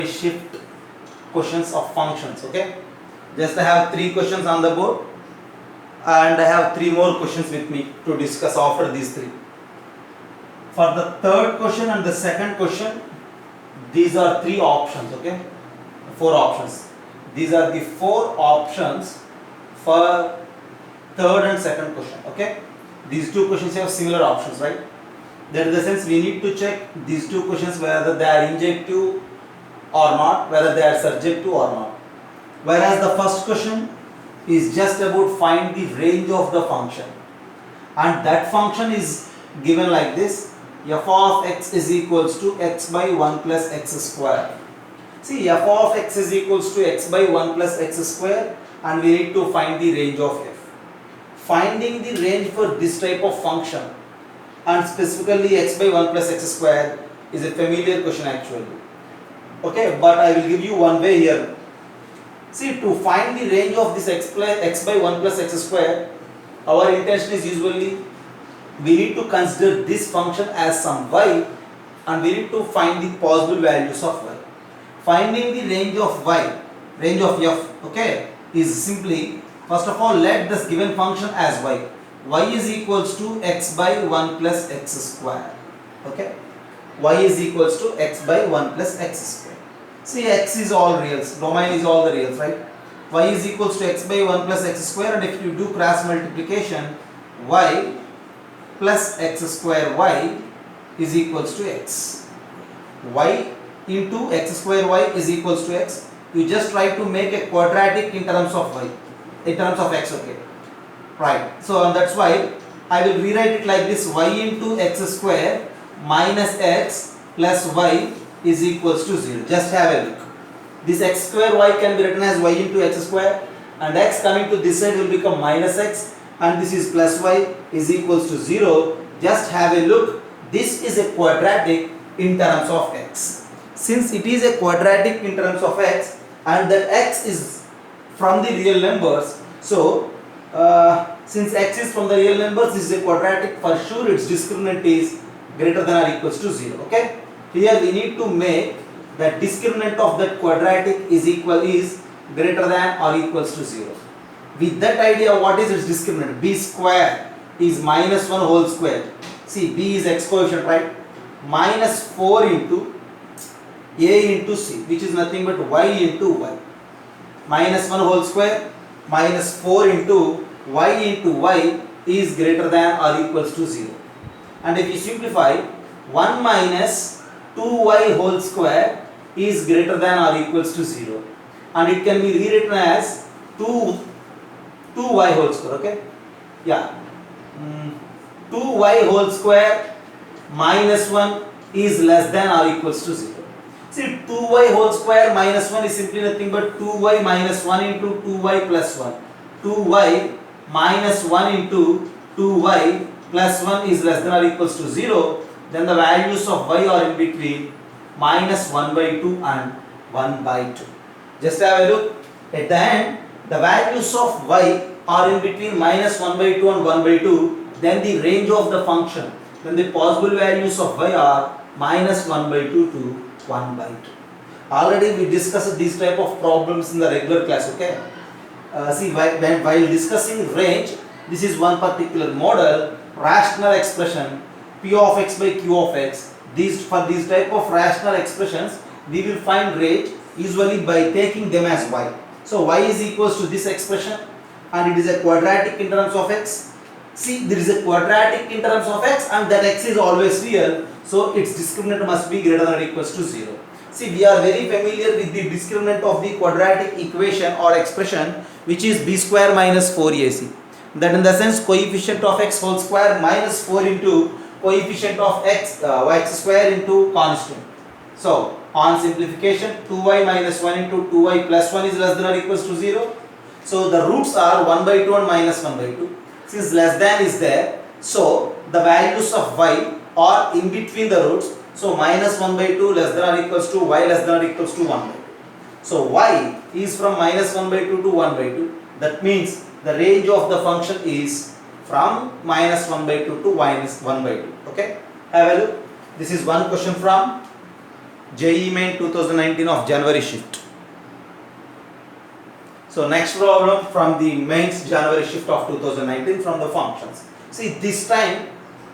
shift questions of functions. Okay, just I have 3 questions on the board and I have 3 more questions with me to discuss after these 3. For the third question and the second question, these are 3 options. Okay, 4 options. These are the 4 options for third and second question. Okay, these 2 questions have similar options, right? That is the sense we need to check these 2 questions whether they are injective or not, whether they are surjective or not. Whereas the first question is just about find the range of the function, and that function is given like this: f of x is equals to x by 1 plus x square. See, f of x is equals to x by 1 plus x square, and we need to find the range of f. Finding the range for this type of function, and specifically x by 1 plus x square, is a familiar question actually. Okay, but I will give you one way here. See, to find the range of this x by 1 plus x square, our intention is usually we need to consider this function as some y, and we need to find the possible values of y. Finding the range of y, range of f, okay, is simply, first of all, let this given function as y. Y is equals to x by 1 plus x square. Okay, y is equals to x by 1 plus x square. See, x is all reals, domain is all the reals, right? Y is equals to x by 1 plus x square, and if you do cross multiplication, y plus x square y is equals to x. Y into x square y is equals to x. You just try to make a quadratic in terms of y, in terms of x, okay? Right. So and that's why I will rewrite it like this: y into x square minus x plus y is equals to 0. Just have a look. This x square y can be written as y into x square, and x coming to this side will become minus x, and this is plus y is equals to 0. Just have a look. This is a quadratic in terms of x. Since it is a quadratic in terms of x, and that x is from the real numbers, so since x is from the real numbers, this is a quadratic, for sure its discriminant is greater than or equals to 0. Okay, here we need to make that discriminant of that quadratic is greater than or equals to 0. With that idea, what is its discriminant? B square is minus 1 whole square. See, b is x coefficient, right? Minus 4 into a into c, which is nothing but y into y. Minus 1 whole square minus 4 into y is greater than or equals to 0. And if you simplify, 1 minus 2y whole square is greater than or equals to 0. And it can be rewritten as 2y whole square, okay? Yeah. 2y whole square minus 1 is less than or equals to 0. See, 2y whole square minus 1 is simply nothing but 2y minus 1 into 2y plus 1. 2y minus 1 into 2y plus 1 is less than or equals to 0. Then the values of y are in between minus 1 by 2 and 1 by 2. Just have a look. At the end, the values of y are in between minus 1 by 2 and 1 by 2. Then the range of the function, then the possible values of y are minus 1 by 2 to 1 by 2. Already we discussed these type of problems in the regular class, okay? See, while discussing range, this is one particular model, rational expression, p of x by q of x. For these type of rational expressions, we will find range usually by taking them as y. So y is equals to this expression, and it is a quadratic in terms of x. See, there is a quadratic in terms of x, and that x is always real, so its discriminant must be greater than or equals to 0. See, we are very familiar with the discriminant of the quadratic equation or expression, which is b square minus 4ac. That in the sense, coefficient of x whole square minus 4 into coefficient of x square into constant. So on simplification, 2y minus 1 into 2y plus 1 is less than or equals to 0. So the roots are 1 by 2 and minus 1 by 2. Since less than is there, so the values of y are in between the roots. So minus 1 by 2 less than or equals to y less than or equals to 1 by 2. So y is from minus 1 by 2 to 1 by 2. That means the range of the function is from minus 1 by 2 to minus 1 by 2. Okay, have a look. This is one question from JEE Main 2019 of January shift. So next problem from the mains January shift of 2019 from the functions. See, this time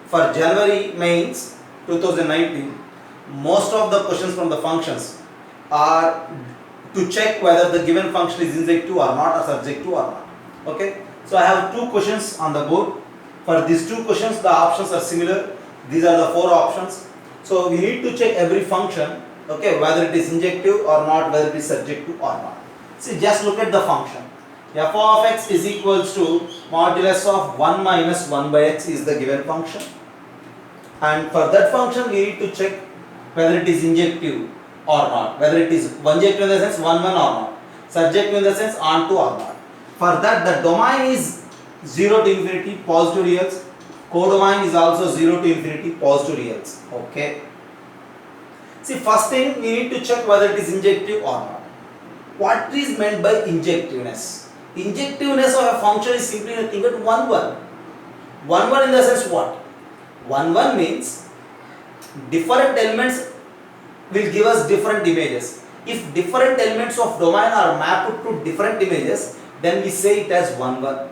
for January mains 2019, most of the questions from the functions are to check whether the given function is injective or not, or surjective or not. Okay. So I have two questions on the board. For these two questions, the options are similar. These are the four options. So we need to check every function, okay, whether it is injective or not, whether it is surjective or not. See, just look at the function. F of x is equals to modulus of 1 minus 1 by x is the given function. And for that function, we need to check whether it is injective or not, whether it is injective in the sense 1 1 or not, surjective in the sense onto or not. For that, the domain is 0 to infinity, positive reals. Codomain is also 0 to infinity, positive reals. Okay. See, first thing we need to check whether it is injective or not. What is meant by injectiveness? Injectiveness of a function is simply nothing but 1 1. 1 1 in the sense what? 1 1 means different elements will give us different images. If different elements of domain are mapped to different images, then we say it as 1 1.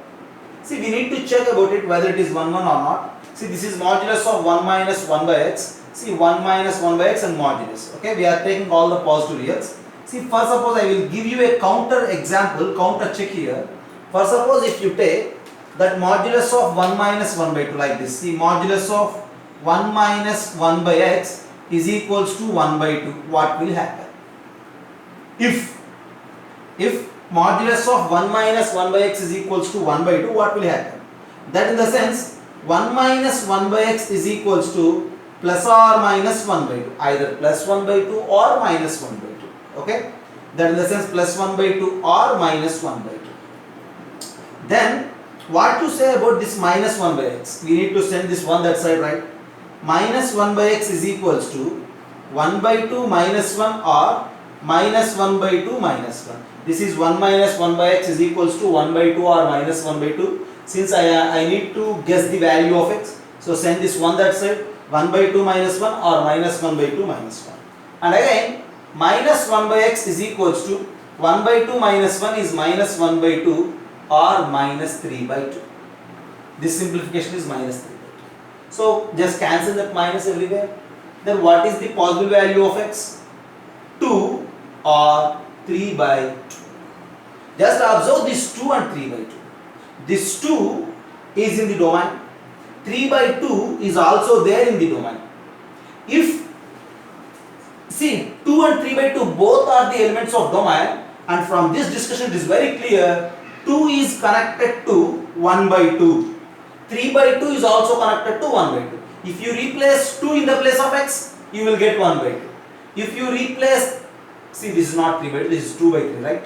See, we need to check about it whether it is 1 1 or not. See, this is modulus of 1 minus 1 by x. See, 1 minus 1 by x and modulus. Okay, we are taking all the positive reals. See, first suppose I will give you a counter example, counter check here. First suppose if you take that modulus of 1 minus 1 by 2 like this. See, modulus of 1 minus 1 by x is equals to 1 by 2. What will happen? If modulus of 1 minus 1 by x is equals to 1 by 2, what will happen? That in the sense 1 minus 1 by x is equals to plus or minus 1 by 2. Either plus 1 by 2 or minus 1 by 2. Okay, that in the sense plus 1 by 2 or minus 1 by 2. Then what to say about this minus 1 by x? We need to send this one that side, right? Minus 1 by x is equals to 1 by 2 minus 1 or minus 1 by 2 minus 1. This is 1 minus 1 by x is equals to 1 by 2 or minus 1 by 2. Since I need to guess the value of x, so send this one that side, 1 by 2 minus 1 or minus 1 by 2 minus 1. And again, minus 1 by x is equals to 1 by 2 minus 1 is minus 1 by 2 or minus 3 by 2. This simplification is minus 3 by 2. So just cancel that minus everywhere. Then what is the possible value of x? 2 or 3 by 2. Just observe this 2 and 3 by 2. This 2 is in the domain. 3 by 2 is also there in the domain. If see 2 and 3 by 2 both are the elements of domain, and from this discussion it is very clear 2 is connected to 1 by 2. 3 by 2 is also connected to 1 by 2. If you replace 2 in the place of x, you will get 1 by 2. If you replace, see this is not 3 by 2, this is 2 by 3, right?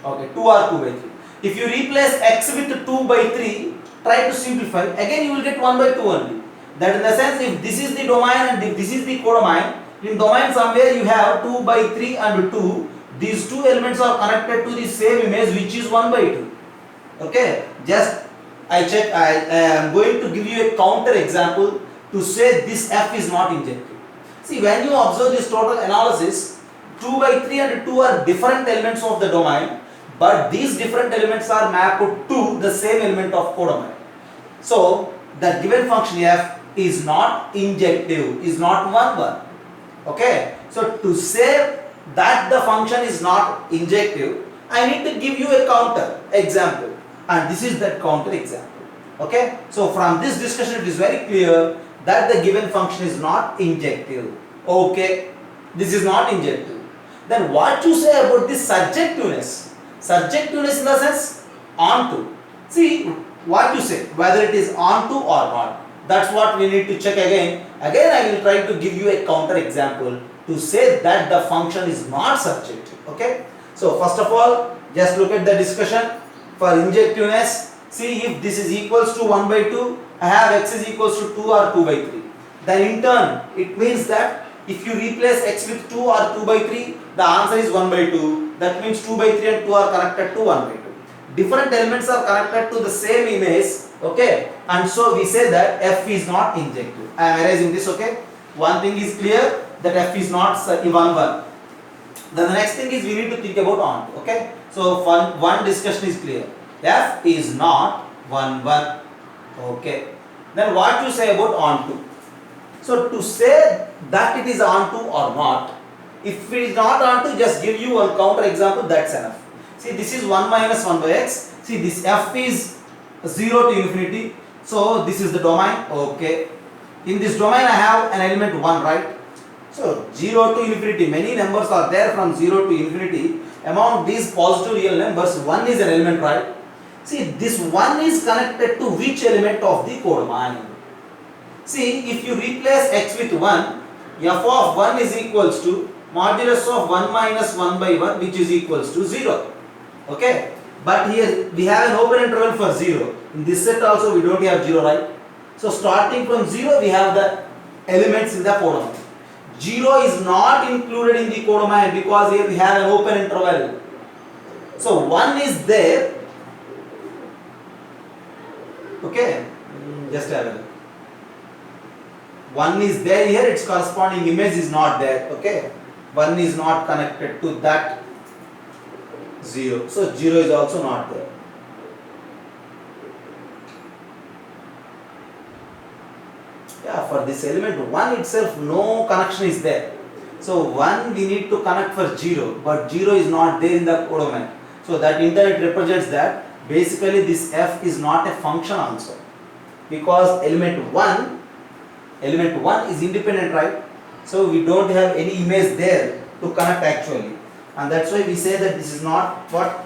Okay, 2 or 2 by 3. If you replace x with 2 by 3, try to simplify, again you will get 1 by 2 only. That in the sense, if this is the domain and if this is the codomain, in domain somewhere you have 2 by 3 and 2. These two elements are connected to the same image which is 1 by 2. Okay, just I am going to give you a counter example to say this f is not injective. See, when you observe this total analysis, 2 by 3 and 2 are different elements of the domain, but these different elements are mapped to the same element of codomain. So the given function f is not injective, is not 1 1. Okay, so to say that the function is not injective, I need to give you a counter example, and this is that counter example. Okay, so from this discussion it is very clear that the given function is not injective. Okay, this is not injective. Then what you say about this surjectiveness? Surjectiveness in the sense onto. See what you say, whether it is onto or not. That's what we need to check again. Again I will try to give you a counter example to say that the function is not surjective. Okay, so first of all, just look at the discussion for injectiveness. See, if this is equals to 1 by 2, I have x is equals to 2 or 2 by 3. Then in turn, it means that if you replace x with 2 or 2 by 3, the answer is 1 by 2. That means 2 by 3 and 2 are connected to 1 by 2. Different elements are connected to the same image. Okay, and so we say that f is not injective. I am erasing this. Okay, one thing is clear. that f is not 1 1. Then the next thing is we need to think about onto. Okay, so one discussion is clear. F is not 1 1. Okay, then what you say about onto? So to say that it is onto or not, if it is not onto, just give you one counter example, that's enough. See, this is 1 minus 1 by x. See, this f is 0 to infinity. So this is the domain. Okay, in this domain I have an element 1, right? So 0 to infinity, many numbers are there from 0 to infinity. Among these positive real numbers, 1 is an element, right? See, this 1 is connected to which element of the codomain? See, if you replace x with 1, f of 1 is equals to modulus of 1 minus 1 by 1, which is equals to 0. Okay, but here we have an open interval for 0. In this set also we don't have 0, right? So starting from 0 we have the elements in the codomain. 0 is not included in the codomain because here we have an open interval. So 1 is there. Okay, just have a look. 1 is there here, its corresponding image is not there. Okay, 1 is not connected to that 0. So 0 is also not there. Yeah, for this element 1 itself no connection is there. So 1 we need to connect for 0, but 0 is not there in the codomain. So that indirect represents that basically this f is not a function also, because element 1 is independent, right? So we don't have any image there to connect actually, and that's why we say that this is not what?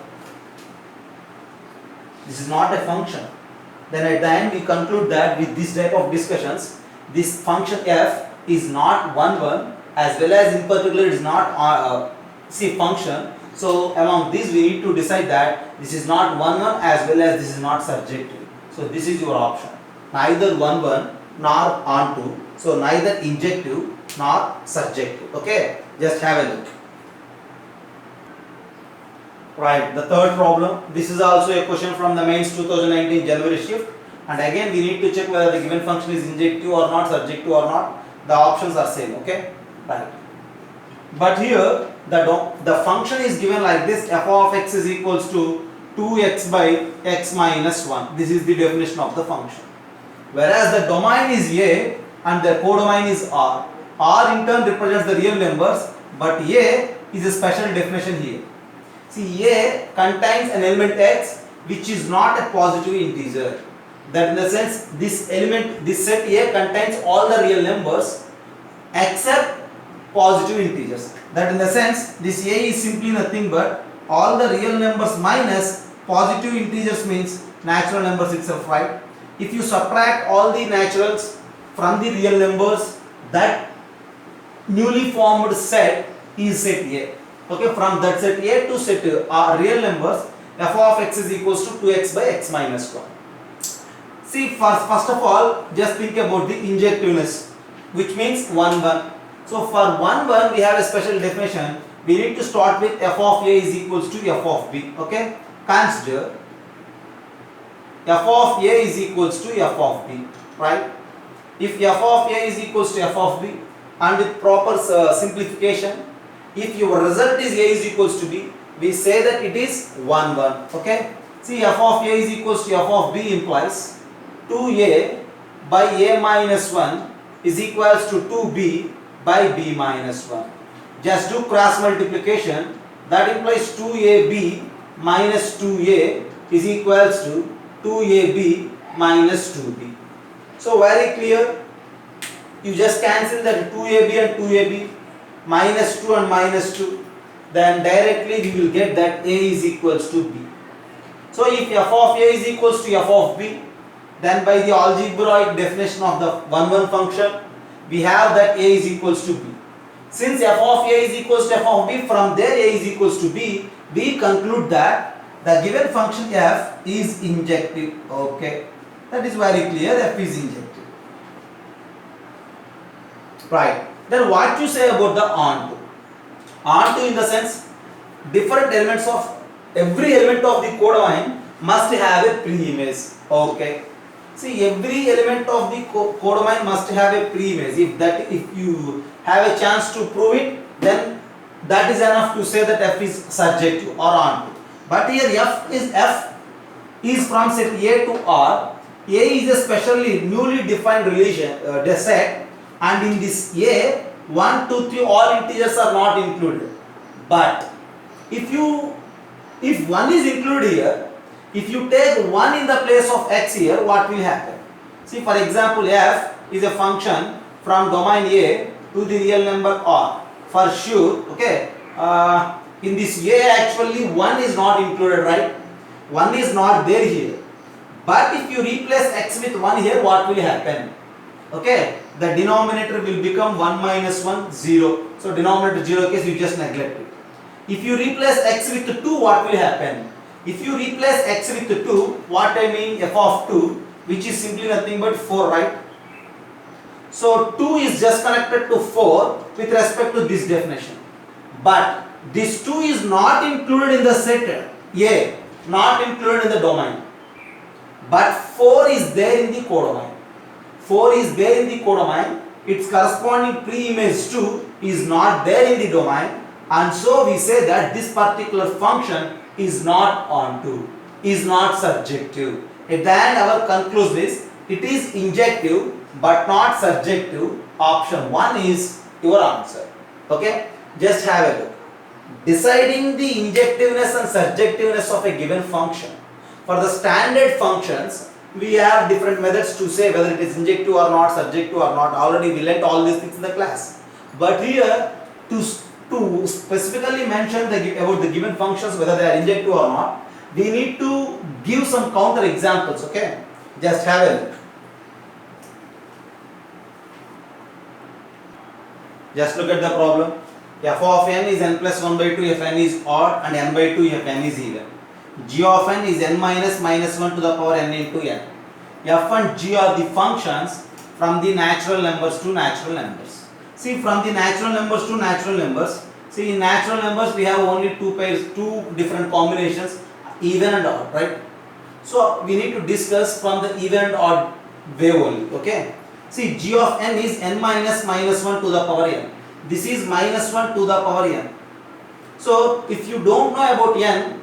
This is not a function. Then at the end we conclude that with this type of discussions, this function f is not 1 1, as well as in particular it is not function. So among these we need to decide that this is not 1 1 as well as this is not surjective. So this is your option. Neither 1 1 nor onto. So neither injective nor surjective. Okay, just have a look. Right, the third problem. This is also a question from the mains 2019 January shift. And again we need to check whether the given function is injective or not, surjective or not. The options are same. Okay, right. But here the function is given like this: f of x is equals to 2x by x minus 1. This is the definition of the function. Whereas the domain is A and the codomain is R. R in turn represents the real numbers, but A is a special definition here. See, A contains an element x which is not a positive integer. That in the sense this set A contains all the real numbers except positive integers. That in the sense this A is simply nothing but all the real numbers minus positive integers, means natural numbers itself, right? If you subtract all the naturals from the real numbers, that newly formed set is set A. Okay, from that set A to set real numbers, f of x is equals to 2x by x minus 1. See, first of all, just think about the injectiveness, which means 1 1. So for 1 1 we have a special definition. We need to start with f of a is equals to f of b. Okay, consider f of a is equals to f of b, right? If f of a is equals to f of b, and with proper simplification, if your result is a is equals to b, we say that it is 1 1. Okay, see, f of a is equals to f of b implies 2a by a minus 1 is equals to 2b by b minus 1. Just do cross multiplication. That implies 2ab minus 2a is equals to 2ab minus 2b. So very clear. You just cancel that 2ab and 2ab, minus 2 and minus 2. Then directly we will get that a is equals to b. So if f of a is equals to f of b, then by the algebraic definition of the 1 1 function, we have that a is equals to b. Since f of a is equals to f of b, from there a is equals to b, we conclude that the given function f is injective. Okay, that is very clear. F is injective. Right. Then what you say about the onto? Onto in the sense, different elements of every element of the codomain must have a pre-image. Okay. See, every element of the codomain must have a pre-image. If have a chance to prove it, then that is enough to say that f is surjective or onto. But here f is from set A to R. A is a specially newly defined relation set, and in this A 1, 2, 3 all integers are not included. But if 1 is included here, if you take 1 in the place of x here, what will happen? See, for example, f is a function from domain A to the real number R. For sure, okay, in this A actually 1 is not included, right? 1 is not there here. But if you replace x with 1 here, what will happen? Okay, the denominator will become 1 minus 1, 0. So denominator 0 case, you just neglect it. If you replace x with 2, what will happen? If you replace x with 2, what I mean f of 2, which is simply nothing but 4, right? So 2 is just connected to 4 with respect to this definition. But this 2 is not included in the set A, not included in the domain. But 4 is there in the codomain. 4 is there in the codomain. Its corresponding pre-image 2 is not there in the domain. And so we say that this particular function is not onto, is not surjective. At the end our conclusion is, it is injective but not surjective. Option 1 is your answer. Okay, just have a look. Deciding the injectiveness and surjectiveness of a given function. For the standard functions, we have different methods to say whether it is injective or not, surjective or not. Already we learnt all these things in the class. But here, to specifically mention about the given functions, whether they are injective or not, we need to give some counter examples. Okay, just have a look. Just look at the problem. F of n is n plus 1 by 2 if n is odd, and n by 2 if n is even. G of n is n minus 1 to the power n into n. F and g are the functions from the natural numbers to natural numbers. See, from the natural numbers to natural numbers, see, in natural numbers we have only two pairs, two different combinations, even and odd, right? So we need to discuss from the even and odd way only. Okay, see, g of n is n minus 1 to the power n. This is minus 1 to the power n. So if you don't know about n,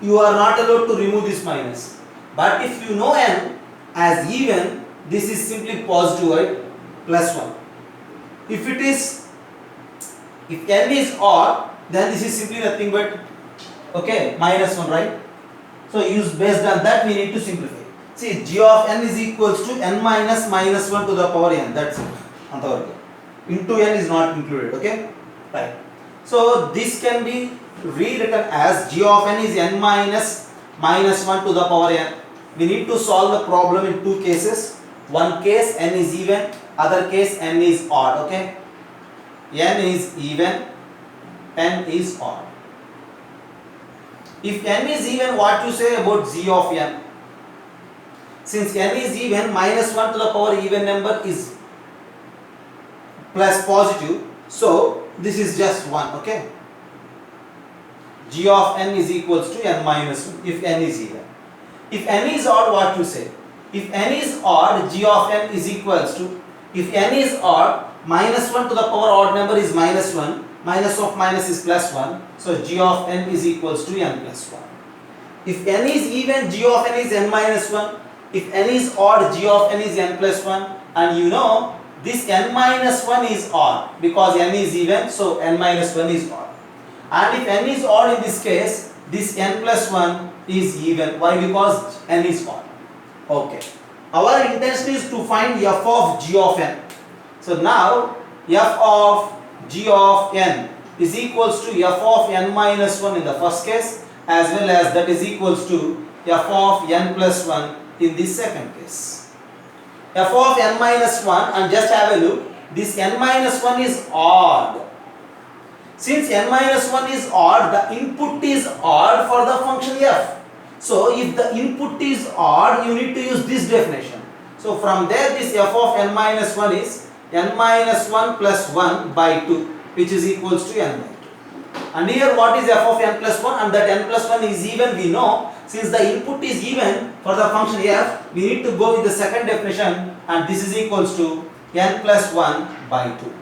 you are not allowed to remove this minus. But if you know n as even, this is simply positive, right? Plus 1. If n is odd, then this is simply nothing but, okay, minus 1, right? So use based on that we need to simplify. See, g of n is equals to n minus 1 to the power n. That's it. Into n is not included. Okay, right. So this can be rewritten as g of n is n minus 1 to the power n. We need to solve the problem in two cases. One case n is even, other case n is odd. Okay, n is even, n is odd. If n is even, what you say about g of n? Since n is even, minus 1 to the power even number is plus positive, so this is just 1. Okay, g of n is equals to n minus 1 if n is even. If n is odd, what you say? If n is odd, g of n is equals to, if n is odd, minus 1 to the power odd number is minus 1, minus of minus is plus 1, so g of n is equals to n plus 1. If n is even, g of n is n minus 1. If n is odd, g of n is n plus 1. And you know, this n minus 1 is odd because n is even, so n minus 1 is odd. And if n is odd in this case, this n plus 1 is even. Why? Because n is odd. Okay. Our intention is to find f of g of n. So now f of g of n is equals to f of n minus 1 in the first case, as well as that is equals to f of n plus 1 in the second case. F of n minus 1, and just have a look, this n minus 1 is odd. Since n minus 1 is odd, the input is odd for the function f. So if the input is odd, you need to use this definition. So from there, this f of n minus 1 is n minus 1 plus 1 by 2, which is equals to n by 2. And here what is f of n plus 1? And that n plus 1 is even, we know. Since the input is even for the function f, we need to go with the second definition, and this is equals to n plus 1 by 2.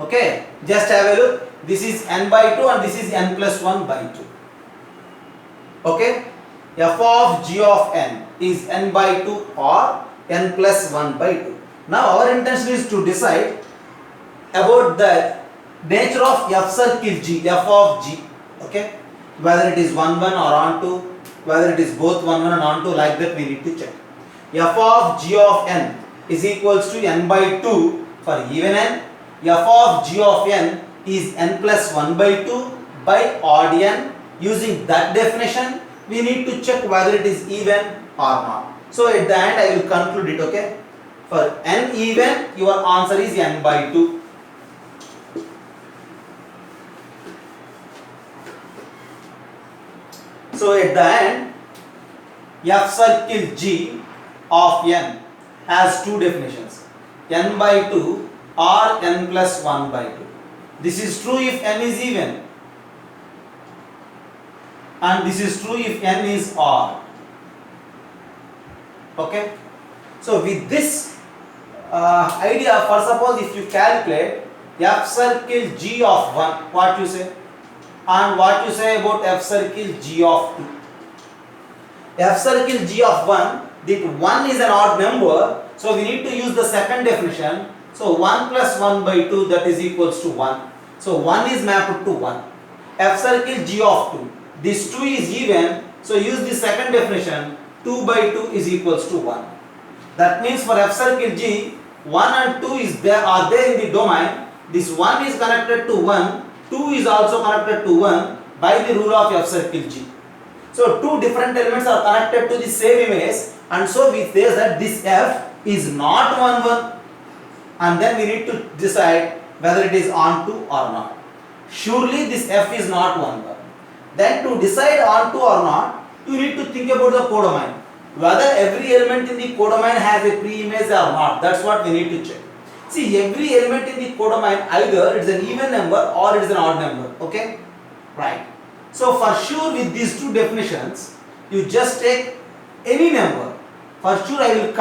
Okay, just have a look. This is n by 2 and this is n plus 1 by 2. Okay, f of g of n is n by 2 or n plus 1 by 2. Now our intention is to decide about the nature of f circle g, f of g. Okay, whether it is 1 1 or onto, whether it is both 1 1 and onto, like that we need to check. F of g of n is equals to n by 2 for even n. F of g of n is n plus 1 by 2 by odd n. Using that definition, we need to check whether it is even or not. So at the end I will conclude it, okay. For n even, your answer is n by 2. So at the end, f circle g of n has two definitions, n by 2 or n plus 1 by 2. This is true if n is even, and this is true if n is odd. Okay, so with this idea, for suppose if you calculate f circle g of 1, what you say, and what you say about f circle g of 2. F circle g of 1, that 1 is an odd number, so we need to use the second definition. So 1 plus 1 by 2, that is equals to 1. So 1 is mapped to 1. F circle g of 2, this 2 is even, so use the second definition, 2 by 2 is equals to 1. That means for f circle g, 1 and 2 are there in the domain. This 1 is connected to 1, 2 is also connected to 1 by the rule of f circle g. So two different elements are connected to the same image, and so we say that this f is not 1 1, and then we need to decide whether it is onto or not. Surely this f is not 1 1. Then to decide onto or not, you need to think about the codomain. Whether every element in the codomain has a pre-image or not, that's what we need to check. See, every element in the codomain, either it's an even number or it's an odd number. Okay, right. So for sure with these two definitions, you just take any number. For sure I will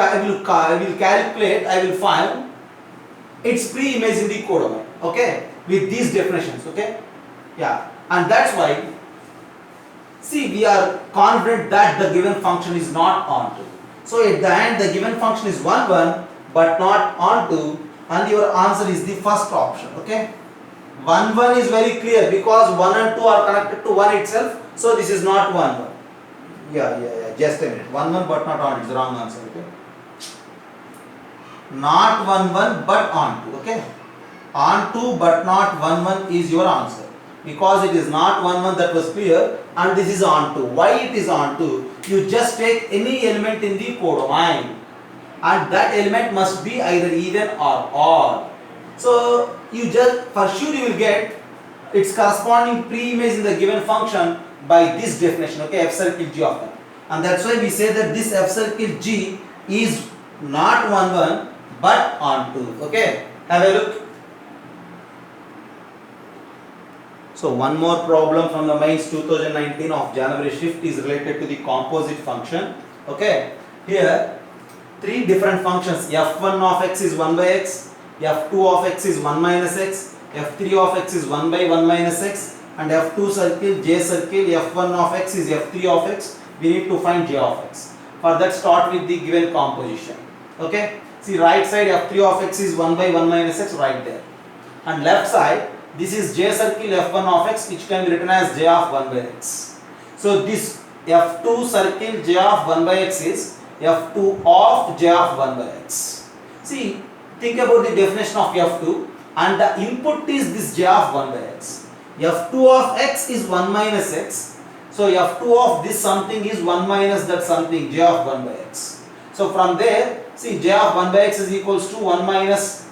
calculate, I will find its pre-image in the codomain. Okay, with these definitions. Okay, yeah, and that's why, see, we are confident that the given function is not onto. So at the end the given function is 1 1 but not onto, and your answer is the first option. Okay, 1 1 is very clear because 1 and 2 are connected to 1 itself, so this is not 1 1. Yeah, just a minute, 1 1 but not on, it's the wrong answer. Okay, not 1 1 but onto. Okay, onto but not 1 1 is your answer, because it is not 1 1, that was clear, and this is onto. Why it is onto? You just take any element in the codomain, and that element must be either even or odd. So you just, for sure you will get its corresponding pre-image in the given function by this definition. Okay, f circle g of n, and that's why we say that this f circle g is not 1 1 but onto. Okay, have a look. So one more problem from the mains 2019 of January shift is related to the composite function. Okay, here three different functions, f1 of x is 1 by x, f2 of x is 1 minus x, f3 of x is 1 by 1 minus x, and f2 circle, j circle, f1 of x is f3 of x. We need to find j of x. For that, start with the given composition. Okay, see, right side f3 of x is 1 by 1 minus x, right there, and left side this is j circle f1 of x, which can be written as j of 1 by x. So this f2 circle j of 1 by x is f2 of j of 1 by x. See, think about the definition of f2, and the input is this j of 1 by x. f2 of x is 1 minus x, so f2 of this something is 1 minus that something, j of 1 by x. So from there, see, j of 1 by x is equals to 1 minus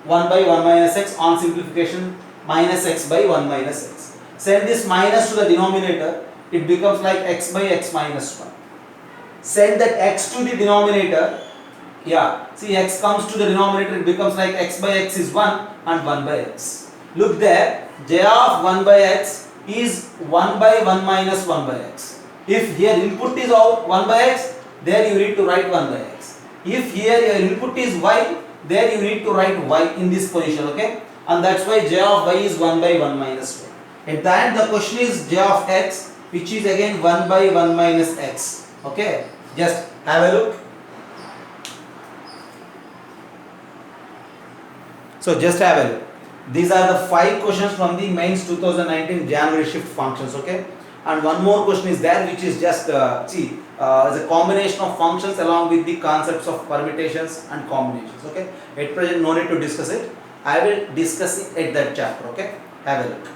1 by 1 minus x, on simplification minus x by 1 minus x. Send this minus to the denominator, it becomes like x by x minus 1. Send that x to the denominator, yeah, see, x comes to the denominator, it becomes like x by x is 1 and 1 by x. Look there, j of 1 by x is 1 by 1 minus 1 by x. If here input is 1 by x, there you need to write 1 by x. If here your input is y, there you need to write y in this position. Okay, and that's why j of y is 1 by 1 minus y. At the end the question is j of x, which is again 1 by 1 minus x. Okay, just have a look. So just have a look. These are the 5 questions from the mains 2019 January shift functions. Okay, and one more question is there, which is just is a combination of functions along with the concepts of permutations and combinations. Okay, at present no need to discuss it. I will discuss it at that chapter. Okay, have a look.